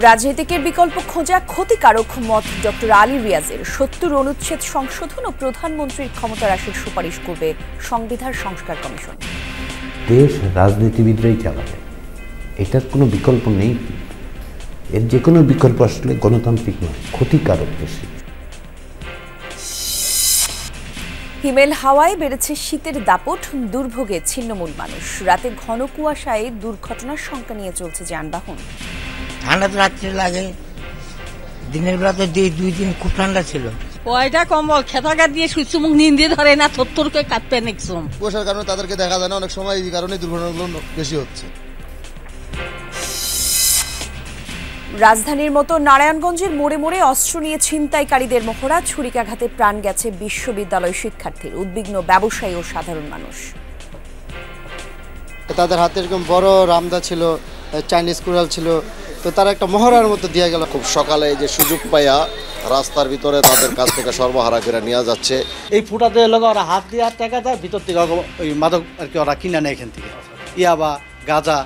রাজনীতিকের বিকল্প খোঁজা ক্ষতিকারক মত ডক্টর আলী রিয়াজের ৭০ অনুচ্ছেদ সংশোধন ও প্রধানমন্ত্রীর ক্ষমতা হ্রাসের সুপারিশ করবে সংবিধান সংস্কার কমিশন। দেশ রাজনীতিবিদরাই চালাবে, এটার কোনো বিকল্প নেই। এর যে কোনো বিকল্প আসলে গণতান্ত্রিক নয়, ক্ষতিকারক দেশে। হিমেল হাওয়ায় বেড়েছে শীতের দাপট, দুর্ভোগে ছিন্নমূল মানুষ। রাতে ঘন কুয়াশায় দুর্ঘটনার শঙ্কা নিয়ে চলছে যানবাহন। ঠান্ডা তো রাত্রে লাগে, দিনের বেলা তো 2 দিন খুব ঠান্ডা ছিল। কয়টা কম্বল খেতাঘাত দিয়ে সুইচ মুখ নিন্দে ধরে না, থর করে কাঁপতে নেকসম। কুয়াশার কারণে তাদেরকে দেখা যায় না, অনেক সময় এই কারণে দুর্ঘটনাগুলো বেশি হচ্ছে। রাজধানীর মতো নারায়ণগঞ্জের মোড়ে মোড়ে অস্ত্র নিয়ে ছিনতাইকারীদের মহড়া, ছুরিকাঘাতে প্রাণ গেছে বিশ্ববিদ্যালয় শিক্ষার্থীর। উদ্বিগ্ন ব্যবসায়ী ও সাধারণ মানুষ। তাদের হাতে এরকম বড় রামদা ছিল, চাইনিজ কুড়াল ছিল, তো তারা একটা মহড়ার মতো দিয়ে গেল। খুব সকালে যে সুযোগ পাইয়া রাস্তার ভিতরে তাদের কাছ থেকে সর্বহারা করে নেওয়া যাচ্ছে। এই ফুটাতে লোক ওরা হাত দিয়ে টাকা দেয়, ভিতর থেকে ওই মাদক আর কি ওরা কিনে নেয় এখান থেকে, ইয়াবা গাঁজা।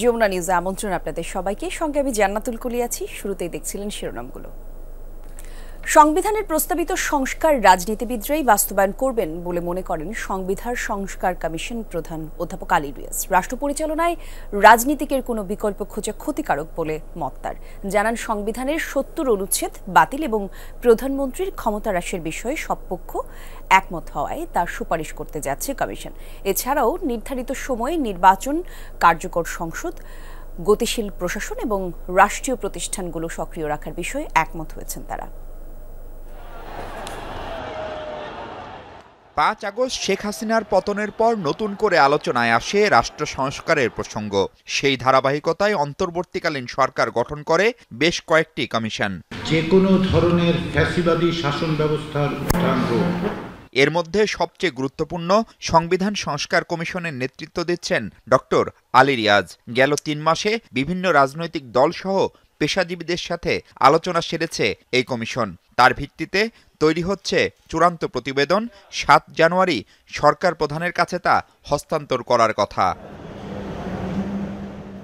যমুনা নিউজে আমন্ত্রণ আপনাদের সবাইকে। সঙ্গে আমি জান্নাতুল কুলি আছি। শুরুতেই দেখছিলেন শিরোনামগুলো। সংবিধানের প্রস্তাবিত সংস্কার রাজনীতিবিদরাই বাস্তবায়ন করবেন বলে মনে করেন সংবিধান সংস্কার কমিশন প্রধান অধ্যাপক আলী রিয়াজ। রাষ্ট্র পরিচালনায় রাজনীতিকের কোনো বিকল্প খোঁজা ক্ষতিকারক বলে মত তার। জানান, সংবিধানের ৭০ অনুচ্ছেদ বাতিল এবং প্রধানমন্ত্রীর ক্ষমতা হ্রাসের বিষয়ে সব পক্ষ একমত হওয়ায় তার সুপারিশ করতে যাচ্ছে কমিশন। এছাড়াও নির্ধারিত সময়ে নির্বাচন, কার্যকর সংসদ, গতিশীল প্রশাসন এবং রাষ্ট্রীয় প্রতিষ্ঠানগুলো সক্রিয় রাখার বিষয়ে একমত হয়েছেন তারা। ৫ আগস্ট শেখ হাসিনার পতনের পর নতুন করে আলোচনায় আসে রাষ্ট্র সংস্কারের প্রসঙ্গ। সেই ধারাবাহিকতায় অন্তর্বর্তীকালীন সরকার গঠন করে বেশ কয়েকটি কমিশন। যে কোনো ধরনের ফ্যাসিবাদী শাসন ব্যবস্থার উত্থান হোক। এর মধ্যে সবচেয়ে গুরুত্বপূর্ণ সংবিধান সংস্কার কমিশনের নেতৃত্ব দিচ্ছেন ডক্টর আলী রিয়াজ। গেল ৩ মাসে বিভিন্ন রাজনৈতিক দলসহ পেশাজীবীদের সাথে আলোচনা সেরেছে এই কমিশন। তার ভিত্তিতে তৈরি হচ্ছে চূড়ান্ত প্রতিবেদন। ৭ জানুয়ারি সরকার প্রধানের কাছে তা হস্তান্তর করার কথা।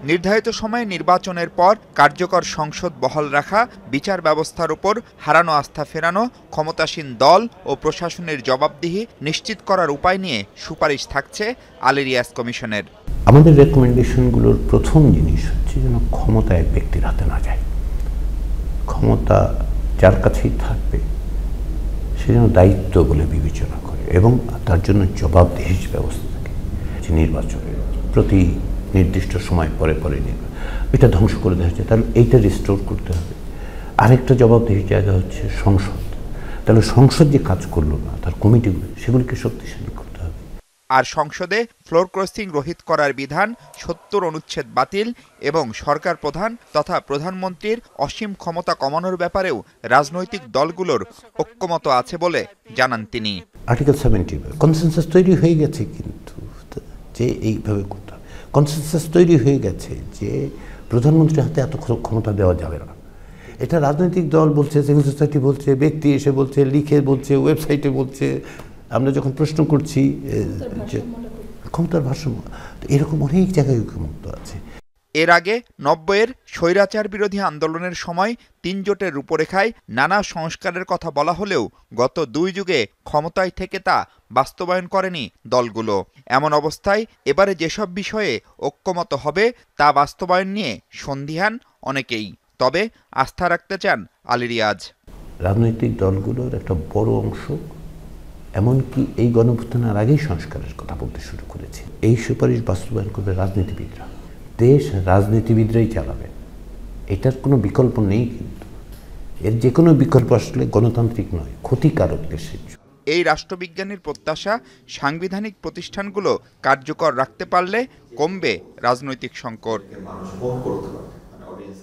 নির্ধারিত সময়ে নির্বাচনের পর কার্যকর সংসদ বহাল রাখা, বিচার ব্যবস্থার উপর হারানো আস্থা ফেরানো, ক্ষমতাসীন দল ও প্রশাসনের জবাবদিহি নিশ্চিত করার উপায় নিয়ে সুপারিশ থাকছে আলী রিয়াজ কমিশনের। আমাদের রেকমেন্ডেশনগুলোর প্রথম জিনিস হচ্ছে যেন ক্ষমতা এক ব্যক্তির হাতে না যায়। ক্ষমতা যার কাছেই থাকবে সে যেন দায়িত্ব বলে বিবেচনা করে এবং তার জন্য জবাবদিহির ব্যবস্থা থাকে। যে নির্বাচনের প্রতি নির্দিষ্ট সময় পরে পরে এটা ধ্বংস করে দেওয়া হচ্ছে, তাহলে এইটা রিস্টোর করতে হবে। আরেকটা জবাবদিহির জায়গা হচ্ছে সংসদ। তাহলে সংসদ যে কাজ করলো না, তার কমিটিগুলো, সেগুলিকে শক্তিশালী করতে হবে। আর সংসদে ফ্লোর ক্রসিং রহিত করার বিধান, ৭০ অনুচ্ছেদ বাতিল এবং সরকার প্রধান তথা প্রধানমন্ত্রীর অসীম ক্ষমতা কমানোর ব্যাপারেও রাজনৈতিক দলগুলোর ঐক্যমত আছে বলে জানান তিনি। আর্টিকেল 70 কনসেনসাস তৈরি হয়ে গেছে, কিন্তু যে এইভাবে করতে হবে। কনসেনসাস তৈরি হয়ে গেছে যে প্রধানমন্ত্রীর হাতে এত ক্ষমতা দেওয়া যাবে না। এটা রাজনৈতিক দল বলছে, সিভিল সোসাইটি বলছে, ব্যক্তি এসে বলছে, লিখে বলছে, ওয়েবসাইটে বলছে। আমরা যখন প্রশ্ন করছি যে ক্ষমতার ভারসাম্য, এরকম অনেক জায়গায় ঐক্যমত্য আছে। এর আগে ৯০-এর স্বৈরাচার বিরোধী আন্দোলনের সময় ৩ জোটের রূপরেখায় নানা সংস্কারের কথা বলা হলেও গত ২ যুগে ক্ষমতায় থেকে তা বাস্তবায়ন করেনি দলগুলো। এমন অবস্থায় এবারে যেসব বিষয়ে ঐক্যমত হবে তা বাস্তবায়ন নিয়ে সন্দিহান অনেকেই। তবে আস্থা রাখতে চান আলী রিয়াজ। রাজনৈতিক দলগুলোর একটা বড় অংশ এমনকি এই গণঅভ্যুত্থানের আগেই সংস্কারের কথা বলতে শুরু করেছে। এই সুপারিশ বাস্তবায়ন করবে রাজনীতিবিদরা। দেশ রাজনীতিবিদরাই চালাবে, এটার কোনো বিকল্প নেই। কিন্তু এর যে কোনো বিকল্প আসলে গণতান্ত্রিক নয়, ক্ষতিকারক দেশের। এই রাষ্ট্রবিজ্ঞানীর প্রত্যাশা, সাংবিধানিক প্রতিষ্ঠানগুলো কার্যকর রাখতে পারলে কমবে রাজনৈতিক সংকট।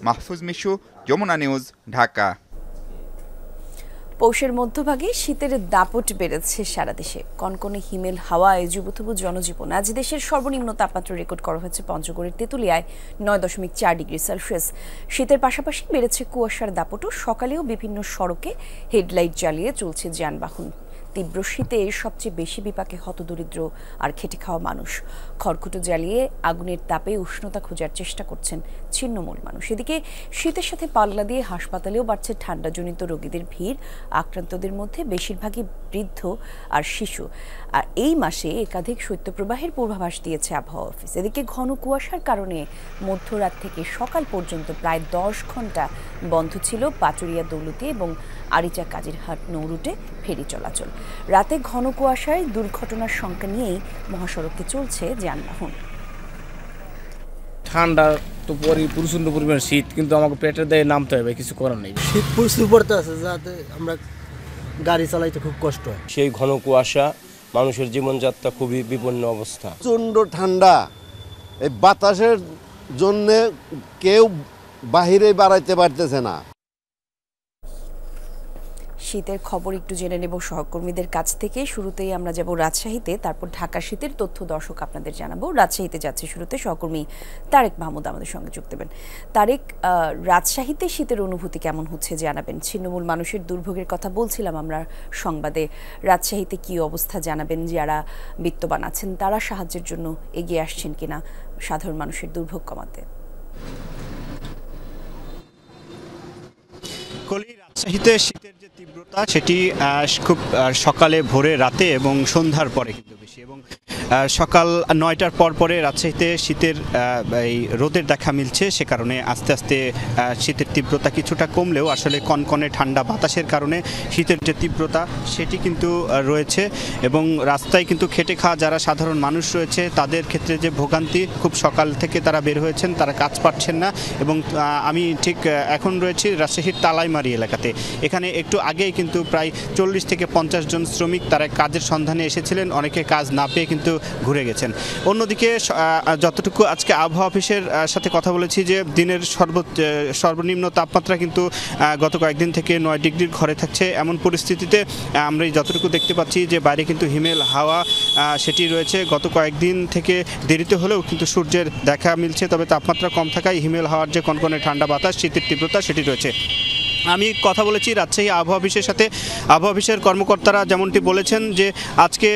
মাহফুজ মিশু, যমুনা নিউজ, ঢাকা। পৌষের মধ্যভাগে শীতের দাপট বেড়েছে সারা দেশে। কনকনে হিমেল হাওয়ায় যুবথুবু জনজীবন। আজ দেশের সর্বনিম্ন তাপমাত্রা রেকর্ড করা হয়েছে পঞ্চগড়ের তেঁতুলিয়ায় 9.4 ডিগ্রি সেলসিয়াস। শীতের পাশাপাশি বেড়েছে কুয়াশার দাপটও। সকালেও বিভিন্ন সড়কে হেডলাইট জ্বালিয়ে চলছে যানবাহন। তীব্র শীতে সবচেয়ে বেশি বিপাকে হতদরিদ্র আর খেটে খাওয়া মানুষ। খড়কুটো জ্বালিয়ে আগুনের তাপে উষ্ণতা খোঁজার চেষ্টা করছেন ছিন্নমূল মানুষ। এদিকে শীতের সাথে পাল্লা দিয়ে হাসপাতালেও বাড়ছে ঠান্ডাজনিত রোগীদের ভিড়। আক্রান্তদের মধ্যে বেশিরভাগই বৃদ্ধ আর শিশু। আর এই মাসে একাধিক শৈত্যপ্রবাহের পূর্বাভাস দিয়েছে আবহাওয়া অফিস। এদিকে ঘন কুয়াশার কারণে মধ্যরাত থেকে সকাল পর্যন্ত প্রায় 10 ঘন্টা বন্ধ ছিল পাচুরিয়া দৌলতী এবং আরিচা কাজিরহাট নৌরুটে ফেরি চলাচল। রাতে ঘন কুয়াশায় দুর্ঘটনার সংখ্যা নিয়েই মহাসড়কে চলছে যানবাহন। ঠান্ডা তো প্রচন্ড পরিমাণ শীত, কিন্তু আমাকে পেটের দায়ে নামতে হবে, কিছু করার নেই। শীত প্রচুর পড়তে আছে, যাতে আমরা গাড়ি চালাইতে খুব কষ্ট হয়। সেই ঘন কুয়াশা মানুষের জীবনযাত্রা খুবই বিপন্ন অবস্থা। প্রচণ্ড ঠান্ডা, এই বাতাসের জন্য কেউ বাহিরে বাড়াইতে পারতেছে না। শীতের খবর একটু জেনে নেব সহকর্মীদের কাছ থেকে। শুরুতেই আমরা যাব রাজশাহীতে, তারপর ঢাকা শীতের তথ্য দর্শক আপনাদের জানাবো। রাজশাহীতে যাচ্ছে শুরুতে সহকর্মী তারেক মাহমুদ আমাদের সঙ্গে যুক্ত দেবেন। তারেক, রাজশাহীতে শীতের অনুভূতি কেমন হচ্ছে জানাবেন। ছিন্নমূল মানুষের দুর্ভোগের কথা বলছিলাম আমরা সংবাদে। রাজশাহীতে কি অবস্থা জানাবেন, যারা বিত্তবান আছেন তারা সাহায্যের জন্য এগিয়ে আসছেন কিনা সাধারণ মানুষের দুর্ভোগ কমাতে? রাজশাহীতে শীতের যে তীব্রতা সেটি খুব সকালে, ভোরে, রাতে এবং সন্ধ্যার পরে কিন্তু বেশি, এবং সকাল 9টার পরে রাজশাহীতে শীতের এই রোদের দেখা মিলছে। সে কারণে আস্তে আস্তে শীতের তীব্রতা কিছুটা কমলেও আসলে কনকনে ঠান্ডা বাতাসের কারণে শীতের যে তীব্রতা সেটি কিন্তু রয়েছে। এবং রাস্তায় কিন্তু খেটে খাওয়া যারা সাধারণ মানুষ রয়েছে তাদের ক্ষেত্রে যে ভোগান্তি, খুব সকাল থেকে তারা বের হয়েছেন, তারা কাজ পাচ্ছেন না। এবং আমি ঠিক এখন রয়েছি রাজশাহীর তালাইমারি এলাকাতে। এখানে একটু আগেই কিন্তু প্রায় 40 থেকে 50 জন শ্রমিক তারা কাজের সন্ধানে এসেছিলেন, অনেকে কাজ না পেয়ে কিন্তু ঘুরে গেছেন। অন্যদিকে যতটুকু আজকে আবহাওয়া অফিসের সাথে কথা বলেছি যে দিনের সর্বনিম্ন তাপমাত্রা কিন্তু গত কয়েকদিন থেকে 9 ডিগ্রির ঘরে থাকছে। এমন পরিস্থিতিতে আমরা যতটুকু দেখতে পাচ্ছি যে বাইরে কিন্তু হিমেল হাওয়া সেটি রয়েছে। গত কয়েকদিন থেকে দেরিতে হলেও কিন্তু সূর্যের দেখা মিলছে, তবে তাপমাত্রা কম থাকায় হিমেল হাওয়ার যে কনকনে ঠান্ডা বাতাস, শীতের তীব্রতা সেটি রয়েছে। আমি কথা বলেছি রাজশাহী আবহাওয়া অফিসের সাথে। আবহাওয়া অফিসের কর্মকর্তারা যেমনটি বলেছেন যে আজকে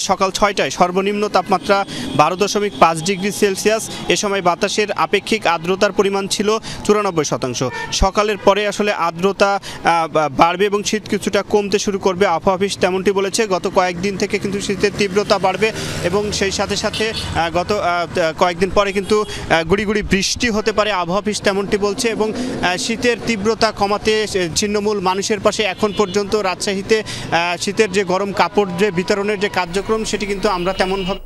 সকাল 6টায় সর্বনিম্ন তাপমাত্রা 12.5 ডিগ্রি সেলসিয়াস। এ সময় বাতাসের আপেক্ষিক আর্দ্রতার পরিমাণ ছিল 94%। সকালের পরে আসলে আর্দ্রতা বাড়বে এবং শীত কিছুটা কমতে শুরু করবে। আবহাওয়া অফিস তেমনটি বলেছে। গত কয়েকদিন থেকে কিন্তু শীতের তীব্রতা বাড়বে এবং সেই সাথে সাথে গত কয়েকদিন পরে কিন্তু গুড়ি গুড়ি বৃষ্টি হতে পারে, আবহাওয়া অফিস তেমনটি বলছে। এবং শীতের তীব্রতা কমাতে ছিন্নমূল মানুষের পাশে এখন পর্যন্ত রাজশাহীতে শীতের যে গরম কাপড় যে বিতরণের যে কার্যক্রম সেটি কিন্তু আমরা তেমনভাবে,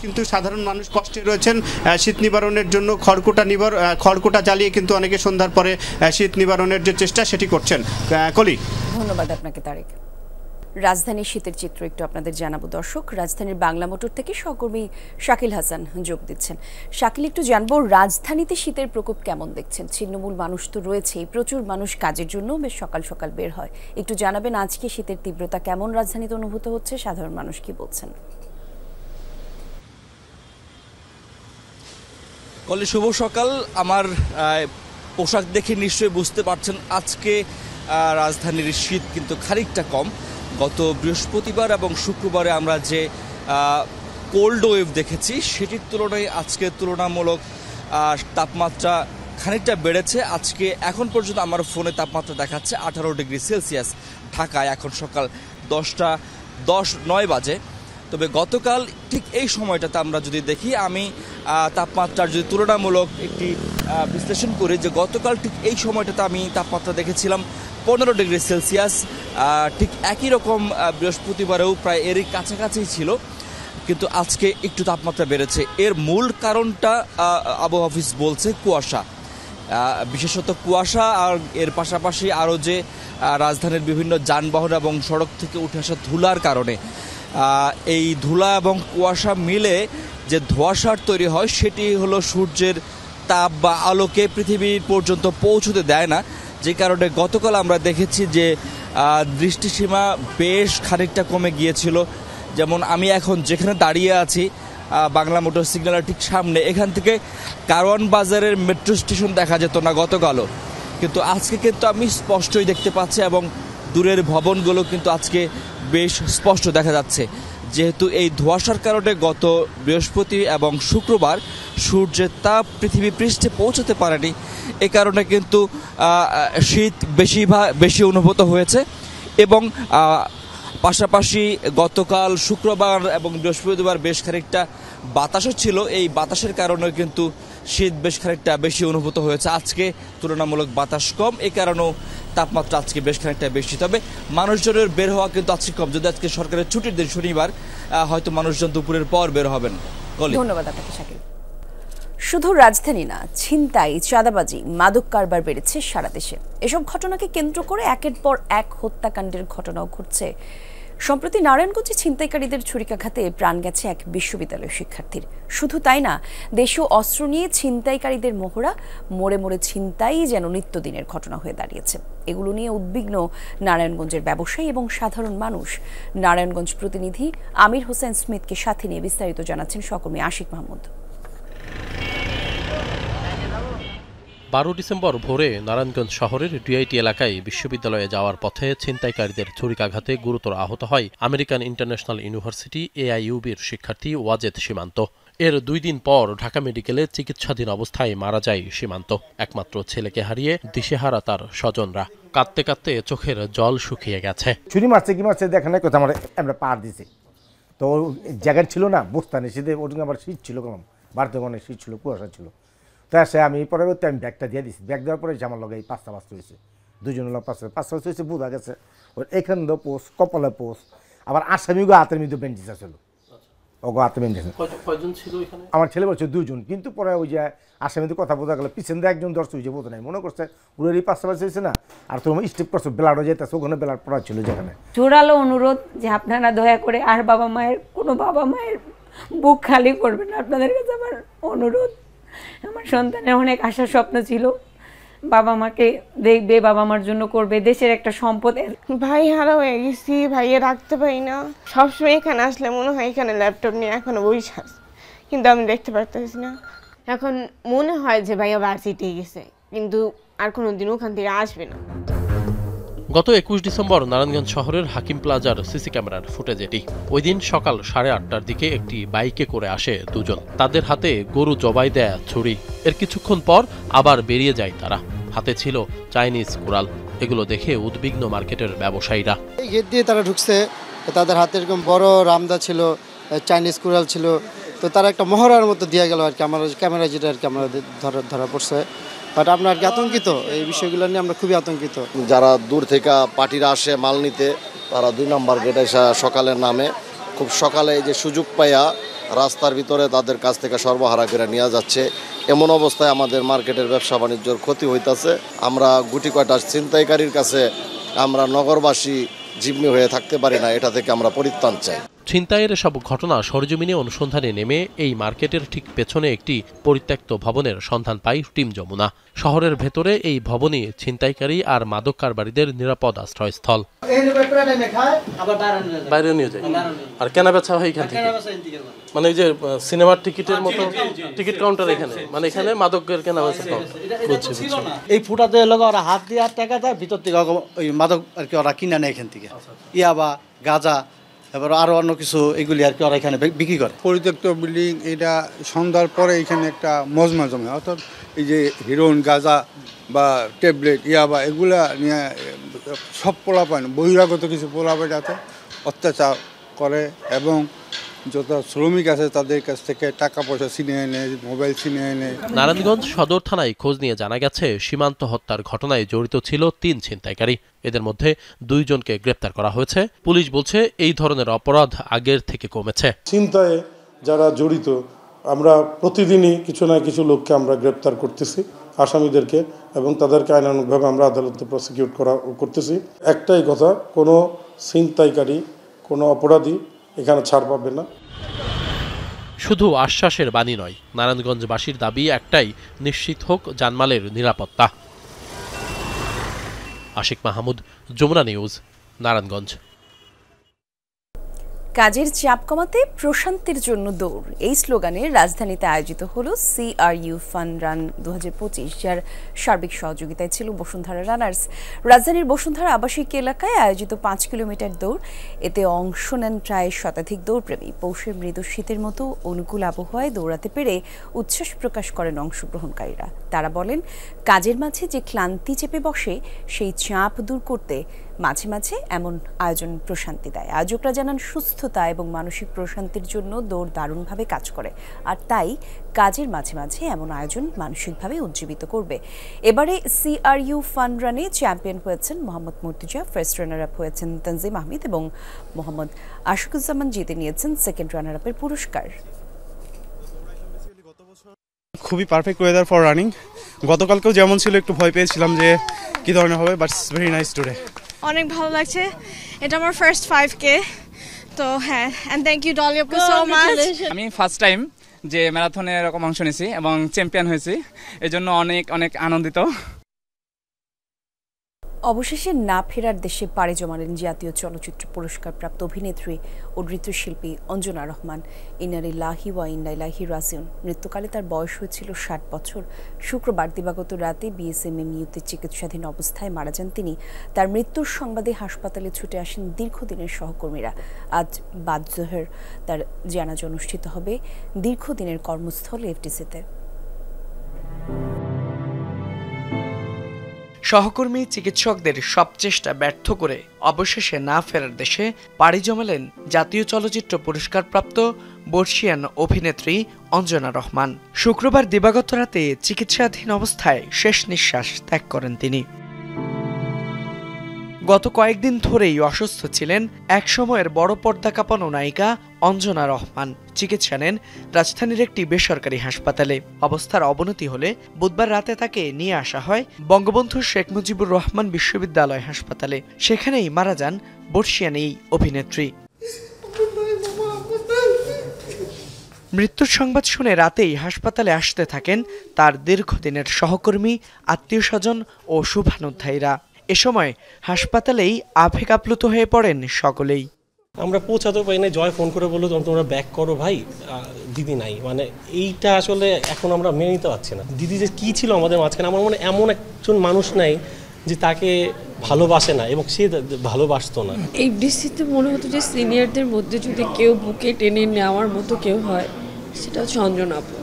কিন্তু সাধারণ মানুষ কষ্টে রয়েছেন। শীত নিবারণের জন্য খড়কুটা জ্বালিয়ে কিন্তু অনেকে সন্ধ্যার পরে শীত নিবারণের যে চেষ্টা সেটি করছেন। কলি, ধন্যবাদ আপনাকে তারেক। রাজধানীর শীতের চিত্র একটু আপনাদের জানাবো দর্শক। রাজধানীর বাংলা মোটর থেকে সহকর্মী শাকিল হাসান যোগ দিচ্ছেন। শাকিল, একটু জানবো রাজধানীতে শীতের প্রকোপ কেমন দেখছেন? ছিন্নমূল মানুষ তো রয়েছেই, প্রচুর মানুষ কাজের জন্য বেশ সকাল সকাল বের হয়। একটু জানাবেন আজকে শীতের তীব্রতা কেমন রাজধানীতে অনুভূত হচ্ছে, সাধারণ মানুষ কি বলছেন? কলি, শুভ সকাল। আমার পোশাক দেখে নিশ্চয়ই বুঝতে পারছেন আজকে রাজধানীর শীত কিন্তু খানিকটা কম। গত বৃহস্পতিবার এবং শুক্রবারে আমরা যে কোল্ড ওয়েভ দেখেছি সেটির তুলনায় আজকে তুলনামূলক তাপমাত্রা খানিকটা বেড়েছে। আজকে এখন পর্যন্ত আমার ফোনে তাপমাত্রা দেখাচ্ছে 18 ডিগ্রি সেলসিয়াস ঢাকায়। এখন সকাল 10:09 বাজে। তবে গতকাল ঠিক এই সময়টাতে আমরা যদি দেখি, আমি তাপমাত্রার যদি তুলনামূলক একটি বিশ্লেষণ করি, যে গতকাল ঠিক এই সময়টাতে আমি তাপমাত্রা দেখেছিলাম 15 ডিগ্রি সেলসিয়াস। ঠিক একই রকম বৃহস্পতিবারেও প্রায় এরই কাছাকাছি ছিল, কিন্তু আজকে একটু তাপমাত্রা বেড়েছে। এর মূল কারণটা আবহাওয়া অফিস বলছে কুয়াশা, বিশেষত কুয়াশা, আর এর পাশাপাশি আরও যে রাজধানীর বিভিন্ন যানবাহন এবং সড়ক থেকে উঠে আসা ধুলার কারণে এই ধুলা এবং কুয়াশা মিলে যে ধোঁয়াশার তৈরি হয় সেটি হলো সূর্যের তাপ বা আলোকে পৃথিবীর পর্যন্ত পৌঁছতে দেয় না। যে কারণে গতকাল আমরা দেখেছি যে দৃষ্টিসীমা বেশ খানিকটা কমে গিয়েছিল। যেমন আমি এখন যেখানে দাঁড়িয়ে আছি বাংলা মোটর সিগন্যালের ঠিক সামনে, এখান থেকে কারওয়ান বাজারের মেট্রো স্টেশন দেখা যেত না গতকালও, কিন্তু আজকে কিন্তু আমি স্পষ্টই দেখতে পাচ্ছি এবং দূরের ভবনগুলো কিন্তু আজকে বেশ স্পষ্ট দেখা যাচ্ছে। যেহেতু এই ধোঁয়াশার কারণে গত বৃহস্পতি এবং শুক্রবার সূর্যের তাপ পৃথিবী পৃষ্ঠে পৌঁছতে পারেনি, এ কারণে কিন্তু শীত বেশি অনুভূত হয়েছে। এবং পাশাপাশি গতকাল শুক্রবার এবং বৃহস্পতিবার বেশ খানিকটা বাতাসও ছিল, এই বাতাসের কারণে কিন্তু শীত বেশ খানিকটা বেশি অনুভূত হয়েছে। আজকে তুলনামূলক বাতাস কম, এই কারণেও তাপমাত্রা আজকে বেশ খানিকটা বেশি। তবে মানুষজনের বের হওয়া কিন্তু আজকে কম, যদি আজকে সরকারের ছুটির দিন শনিবার, হয়তো মানুষজন দুপুরের পর বের হবেন। ধন্যবাদ আপনাকে শাকিল। শুধু রাজধানী না, ছিনতাই, চাঁদাবাজি, মাদক কারবার বেড়েছে সারা দেশে। এসব ঘটনাকে কেন্দ্র করে একের পর এক হত্যাকাণ্ডের ঘটনাও ঘটছে। সম্প্রতি নারায়ণগঞ্জে ছিনতাইকারীদের ছুরিকাঘাতে প্রাণ গেছে এক বিশ্ববিদ্যালয়ের শিক্ষার্থীর। শুধু তাই না, দেশীয় অস্ত্র নিয়ে ছিনতাইকারীদের মহড়া, মোড়ে মোড়ে ছিনতাই যেন নিত্যদিনের ঘটনা হয়ে দাঁড়িয়েছে। এগুলো নিয়ে উদ্বিগ্ন নারায়ণগঞ্জের ব্যবসায়ী এবং সাধারণ মানুষ। নারায়ণগঞ্জ প্রতিনিধি আমির হোসেন স্মিথকে সাথে নিয়ে বিস্তারিত জানাচ্ছেন সহকর্মী আশিক মাহমুদ। 12 ডিসেম্বর ভোরে নারায়ণগঞ্জ শহরের ডিআইটি এলাকায় বিশ্ববিদ্যালয়ে যাওয়ার পথে ছিনতাইকারীদের ছুরিকাঘাতে গুরুতর আহত হয় আমেরিকান ইন্টারন্যাশনাল ইউনিভার্সিটি AIUBর শিক্ষার্থী ওয়াজেদ সীমান্ত। এর 2 দিন পর ঢাকা মেডিকেলে চিকিৎসাধীন অবস্থায় মারা যায় সীমান্ত। একমাত্র ছেলেকে হারিয়ে দিশেহারা তার স্বজনরা। কাঁদতে কাঁদতে চোখের জল শুকিয়ে গেছে। ছুরি মারছে কি মারছে দেখেন না, কোথাও আমরা পার দিছি তো জায়গা ছিল না, বুঝতানি শীতে ওটুকু আমার শীত ছিল, কম বাড়তে অনেক শীত ছিল, কুয়াশা ছিল। তো আসে আমি পরবর্তী আমি ব্যাগটা দিয়ে দিচ্ছি, ব্যাগ দেওয়ার পরে আমার লগে এই 5টা বাস্ত হয়েছে, 2 জন লোক 5টা বাস্ত হয়েছে, বোঝা গেছে ওর এখান দিয়ে পোস্ট, কপালে পোস্ট, আবার আসামিগো হাতের মধ্যে ব্যান্ডেজ আসলো, ওগো হাতে ব্যান্ডেজ। আমার ছেলে বলছে 2 জন, কিন্তু পরে ওই যে আসামিদের কথা বোঝা গেল, পিছন দিয়ে একজন দর্শক হয়েছে, বোঝা নাই, মনে করছে পুরোরই 5টা বাস্ত হয়েছে না, আর তোমার স্টেপ করছে ব্লাডও যেতেছে, ওখানে ব্লাড পড়া ছিল যেখানে। জোরালো অনুরোধ যে আপনারা দয়া করে আর কোনো বাবা মায়ের বুক খালি করবেন না। আপনাদের কাছে আমার অনুরোধ, আমার সন্তানের অনেক আশা স্বপ্ন ছিল, বাবা মাকে দেখবে, বাবা মার জন্য করবে, দেশের একটা সম্পদ। ভাই হারা হয়ে গেছি, ভাইয়ে রাখতে পারি না, সবসময় এখানে আসলে মনে হয় এখানে ল্যাপটপ নিয়ে এখনো বসে আছে, কিন্তু আমি দেখতে পারতেছি না। এখন মনে হয় যে ভাইয়া ভার্সিটি গেছে, কিন্তু আর কোনোদিন ওখান থেকে আসবে না। গত 21 ডিসেম্বর নারায়ণগঞ্জ শহরের হাকিম প্লাজার সিসি ক্যামেরার ফুটেজ এটি। ওই দিন সকাল 8:30টার দিকে একটি বাইকে করে আসে 2 জন। তাদের হাতে গরু জবাই দেয়া ছুরি। এর কিছুক্ষণ পর আবার বেরিয়ে যায় তারা। হাতে ছিল চাইনিজ কুড়াল। এগুলো দেখে উদ্বিগ্ন মার্কেটের ব্যবসায়ীরা। এই গেট দিয়ে তারা ঢুকছে, তাদের হাতে এরকম বড় রামদা ছিল, চাইনিজ কুড়াল ছিল, তো তারা একটা মহড়ার মতো দিয়ে গেল আর কি। আমার ক্যামেরা যেটা আর কি আমরা ধরা পড়ছে, বাট আমরা আর কি আতঙ্কিত, এই বিষয়গুলো নিয়ে আমরা খুবই আতঙ্কিত। যারা দূর থেকে পার্টিরা আসে মাল নিতে, তারা 2 নম্বর গেটে সকালের নামে খুব সকালে যে সুযোগ পাইয়া রাস্তার ভিতরে তাদের কাছ থেকে সর্বহারা করে নিয়ে যাচ্ছে। এমন অবস্থায় আমাদের মার্কেটের ব্যবসা বাণিজ্যর ক্ষতি হইতেছে। আমরা গুটি কয়টা ছিনতাইকারীর কাছে আমরা নগরবাসী জিম্মি হয়ে থাকতে পারি না, এটা থেকে আমরা পরিত্রাণ চাই। ছিনতাইয়ের সব ঘটনা সরেজমিনে অনুসন্ধানে নেমে এই মার্কেটের ঠিক পেছনে একটি পরিত্যক্ত ভবনের সন্ধান পায় টিম যমুনা। শহরের ভেতরে এই ভবনই ছিনতাইকারী আর মাদক কারবারিদের নিরাপদ আশ্রয়স্থল। বাইরে নিয়ে যায় আর কেনা বেচা হয় এখান থেকে, মানে এই যে সিনেমার টিকিটের মতো টিকিট কাউন্টার এখানে, মানে এখানে মাদকের কেনা বেচা। এই ফুটাতে লগা ওরা হাত দিয়ে টাকা দেয়, ভিতর থেকে ওই মাদক আর কি ওরা কিনে নেয় এখান থেকে, ইয়াবা, গাঁজা, এবার আরো অন্য কিছু, এগুলি আর কি ওরা এখানে বিক্রি করে। পরিত্যক্ত বিল্ডিং, এটা সন্ধ্যার পরে এখানে একটা মজমা জমে, অর্থাৎ এই যে হিরোইন, গাঁজা বা ট্যাবলেট, ইয়াবা, এগুলা নিয়ে সব পোলাপান, বহিরাগত কিছু পোলাপান আছে অত্যাচার করে, এবং যত শ্রমিক আছে তাদের কাছ থেকে টাকা পয়সা ছিনিয়ে এনে, মোবাইল ছিনিয়ে এনে। নারায়ণগঞ্জ সদর থানায় খোঁজ নিয়ে জানা গেছে সীমান্ত হত্যার ঘটনায় জড়িত ছিল 3 ছিনতাইকারী। এদের মধ্যে 2 জনকে গ্রেপ্তার করা হয়েছে। পুলিশ বলছে এই ধরনের অপরাধ আগের থেকে কমেছে। ছিনতাইয়ে যারা জড়িত, আমরা প্রতিদিনই কিছু না কিছু লোককে আমরা গ্রেপ্তার করতেছি, আসামিদেরকে, এবং তাদেরকে আইনানুগভাবে আমরা আদালতে প্রসিকিউট করতেছি। একটাই কথা, কোনো ছিনতাইকারী, কোনো অপরাধী এখানে ছাড় পাবে না। শুধু আশ্বাসের বাণী নয়, নারায়ণগঞ্জবাসীর দাবি একটাই, নিশ্চিত হোক জানমালের নিরাপত্তা। আশিক মাহমুদ, যমুনা নিউজ, নারায়ণগঞ্জ। কাজের চাপ কমাতে প্রশান্তির জন্য দৌড়, এই স্লোগানে রাজধানীতে আয়োজিত হলো CRU ফান রান 2025, যার সার্বিক সহযোগিতায় ছিল বসুন্ধরা রানার্স। রাজধানীর বসুন্ধরা আবাসিক এলাকায় আয়োজিত 5 কিলোমিটার দৌড়, এতে অংশ নেন প্রায় শতাধিক দৌড়প্রেমী। পৌষে মৃদু শীতের মতো অনুকূল আবহাওয়ায় দৌড়াতে পেরে উচ্ছ্বাস প্রকাশ করেন অংশগ্রহণকারীরা। তারা বলেন, কাজের মাঝে যে ক্লান্তি চেপে বসে সেই চাপ দূর করতে মাঝে মাঝে এমন আয়োজন প্রশান্তি দেয়। আয়োজকরা জানান, সুস্থতা এবং মানসিক প্রশান্তির জন্য দৌড় দারুণভাবে কাজ করে, আর তাই কাজের মাঝে মাঝে এমন আয়োজন মানসিকভাবে উজ্জীবিত করবে। এবারে CRU ফান রানে চ্যাম্পিয়ন হয়েছেন Mohammad Murtaza, first runner up হয়েছেন তানজিম আহমেদ এবং মোহাম্মদ আশিকুজ্জামান জিতে নিয়েছেন সেকেন্ড রানার আপের পুরস্কার। খুবই পারফেক্ট ওয়েদার ফর রানিং। গতকালকেও যেমন ছিল, একটু ভয় পেয়েছিলাম যে কি ধরনের হবে, but it's very nice today. অনেক ভালো লাগছে, এটা আমার ফার্স্ট 5K, তো হ্যাঁ, এন্ড থ্যাংক ইউ ডলি আপু সো মাচ। আমি ফার্স্ট টাইম যে ম্যারাথনে এরকম অংশ নিয়েছি এবং চ্যাম্পিয়ন হয়েছি, এজন্য অনেক অনেক আনন্দিত। অবশেষে না ফেরার দেশে পাড়ি জমালেন জাতীয় চলচ্চিত্র পুরস্কার প্রাপ্ত অভিনেত্রী ও নৃত্যশিল্পী অঞ্জনা রহমান। ইন্নালিল্লাহি ওয়া ইন্না ইলাইহি রাজিউন। মৃত্যুকালে তার বয়স হয়েছিল 60 বছর। শুক্রবার দিবাগত রাতে BSMMUতে চিকিৎসাধীন অবস্থায় মারা যান তিনি। তার মৃত্যুর সংবাদে হাসপাতালে ছুটে আসেন দীর্ঘদিনের সহকর্মীরা। আজ বাদ জোহর তার জানাজা অনুষ্ঠিত হবে দীর্ঘদিনের কর্মস্থল FDC-তে। সহকর্মী চিকিৎসকদের সব চেষ্টা ব্যর্থ করে অবশেষে না ফেরার দেশে পাড়ি জমালেন জাতীয় চলচ্চিত্র পুরস্কারপ্রাপ্ত বর্ষিয়ান অভিনেত্রী অঞ্জনা রহমান। শুক্রবার দিবাগত রাতে চিকিৎসাধীন অবস্থায় শেষ নিঃশ্বাস ত্যাগ করেন তিনি। গত কয়েকদিন ধরেই অসুস্থ ছিলেন একসময়ের বড় পর্দা কাঁপানো নায়িকা অঞ্জনা রহমান। চিকিৎসা নেন রাজধানীর একটি বেসরকারি হাসপাতালে। অবস্থার অবনতি হলে বুধবার রাতে তাকে নিয়ে আসা হয় বঙ্গবন্ধু শেখ মুজিবুর রহমান বিশ্ববিদ্যালয় হাসপাতালে। সেখানেই মারা যান বর্ষিয়ান এই অভিনেত্রী। মৃত্যুর সংবাদ শুনে রাতেই হাসপাতালে আসতে থাকেন তার দীর্ঘদিনের সহকর্মী, আত্মীয়স্বজন ও শুভানুধ্যায়ীরা। এ সময় হাসপাতালেই আবেগ আপ্লুত হয়ে পড়েন সকলেই। আমরা পৌঁছাতে পারি না, জয় ফোন করে বললো তোমরা ব্যাক করো ভাই, দিদি নাই। মানে এইটা আসলে এখন আমরা মেনে নিতে পারছি না। দিদি যে কী ছিল আমাদের মাঝখানে, আমার মনে এমন একজন মানুষ নাই যে তাকে ভালোবাসে না এবং সে ভালোবাসতো না। FDC-তে মনে হতো যে সিনিয়রদের মধ্যে যদি কেউ বুকে টেনে নেওয়ার মতো কেউ হয়, সেটা হচ্ছে অঞ্জনা আপু।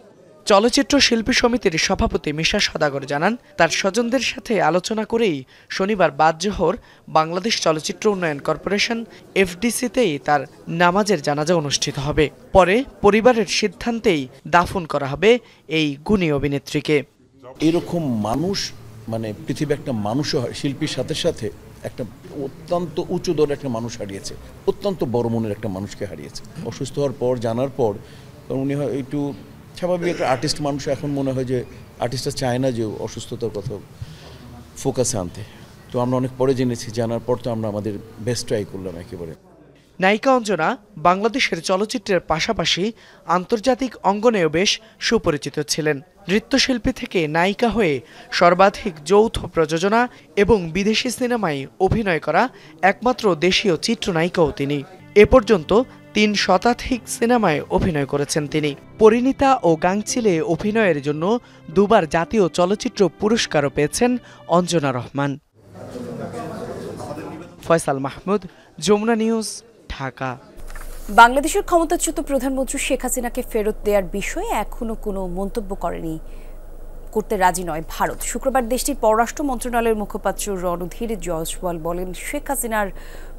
চলচ্চিত্র শিল্পী সমিতির সভাপতি মিশা সদাগর জানান, তার স্বজনদের সাথে আলোচনা করেই শনিবার বাদ জোহর বাংলাদেশ চলচ্চিত্র উন্নয়ন কর্পোরেশন FDC-তেই তার নামাজের জানাজা অনুষ্ঠিত হবে। পরে পরিবারের সিদ্ধান্তেই দাফন করা হবে এই গুণী অভিনেত্রীকে। এরকম মানুষ, মানে পৃথিবী একটা মানুষও শিল্পীর সাথে সাথে একটা অত্যন্ত উঁচু দরের একটা মানুষ হারিয়েছে, অত্যন্ত বড় মনের একটা মানুষকে হারিয়েছে। অসুস্থ হওয়ার পর জানার পর উনি হয় একটু স্বাভাবিক একটা আর্টিস্ট মানুষ, এখন মনে হয় যে আর্টিস্টরা চায় না যে অসুস্থতার কথা ফোকাসে আনতে। তো আমরা অনেক পরে জেনেছি, জানার পর তো আমরা আমাদের বেস্ট ট্রাই করলাম একেবারে। নায়িকা অঞ্জনা বাংলাদেশের চলচ্চিত্রের পাশাপাশি আন্তর্জাতিক অঙ্গনেও বেশ সুপরিচিত ছিলেন। নৃত্যশিল্পী থেকে নায়িকা হয়ে সর্বাধিক যৌথ প্রযোজনা এবং বিদেশি সিনেমায় অভিনয় করা একমাত্র দেশীয় চিত্রনায়িকাও তিনি। এ পর্যন্ত 3 শতাধিক সিনেমায় অভিনয় করেছেন তিনি। পরিণীতা ও গাংচিলে অভিনয়ের জন্য 2 বার জাতীয় চলচ্চিত্র পুরস্কারও পেয়েছেন অঞ্জনা রহমান। ফয়সাল মাহমুদ, যমুনা নিউজ, ঢাকা। বাংলাদেশের ক্ষমতাচ্যুত প্রধানমন্ত্রী শেখ হাসিনাকে ফেরত দেওয়ার বিষয়ে এখনো কোনো মন্তব্য করতে রাজি নয় ভারত। শুক্রবার দেশটির পররাষ্ট্র মন্ত্রণালয়ের মুখপাত্র রণধীর জয়সওয়াল বলেন, শেখ হাসিনার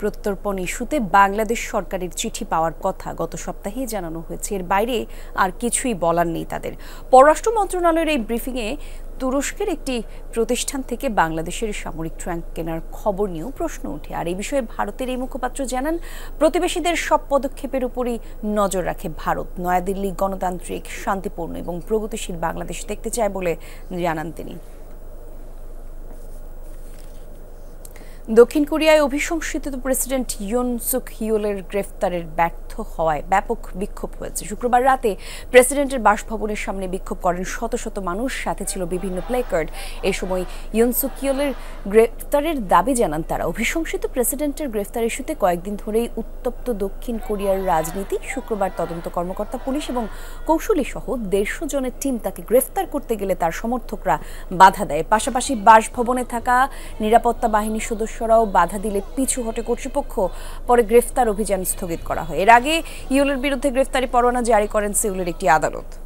প্রত্যর্পণ ইস্যুতে বাংলাদেশ সরকারের চিঠি পাওয়ার কথা গত সপ্তাহেই জানানো হয়েছে। এর বাইরে আর কিছুই বলার নেই তাদের। পররাষ্ট্র মন্ত্রণালয়ের এই ব্রিফিংয়ে তুরস্কের একটি প্রতিষ্ঠান থেকে বাংলাদেশের সামরিক ট্যাঙ্ক কেনার খবর নিয়েও প্রশ্ন ওঠে। আর এই বিষয়ে ভারতের এই মুখপাত্র জানান, প্রতিবেশীদের সব পদক্ষেপের উপরই নজর রাখে ভারত। নয়াদিল্লি গণতান্ত্রিক, শান্তিপূর্ণ এবং প্রগতিশীল বাংলাদেশ দেখতে চায় বলে জানান তিনি। দক্ষিণ কোরিয়ায় অভিশংসিত প্রেসিডেন্ট ইয়ন সুক হিওলের গ্রেফতারের ব্যর্থ হওয়ায় ব্যাপক বিক্ষোভ হয়েছে। শুক্রবার রাতে প্রেসিডেন্টের বাসভবনের সামনে বিক্ষোভ করেন শত শত মানুষ, সাথে ছিল বিভিন্ন প্লেকার্ড। এই সময় ইয়ন সুক হিওলের গ্রেফতারের দাবি জানান তারা। অভিশংসিত প্রেসিডেন্টের গ্রেফতার ইস্যুতে কয়েকদিন ধরেই উত্তপ্ত দক্ষিণ কোরিয়ার রাজনীতি। শুক্রবার তদন্ত কর্মকর্তা, পুলিশ এবং কৌশলী সহ 150 জনের টিম তাকে গ্রেফতার করতে গেলে তার সমর্থকরা বাধা দেয়। পাশাপাশি বাসভবনে থাকা নিরাপত্তা বাহিনীর সদস্যরাও বাধা দিলে পিছু হটে কর্তৃপক্ষ। পরে গ্রেফতার অভিযান স্থগিত করা হয়। এর আগে হিওলের বিরুদ্ধে গ্রেফতারি পরোয়ানা জারি করেন সিউলের একটি আদালত।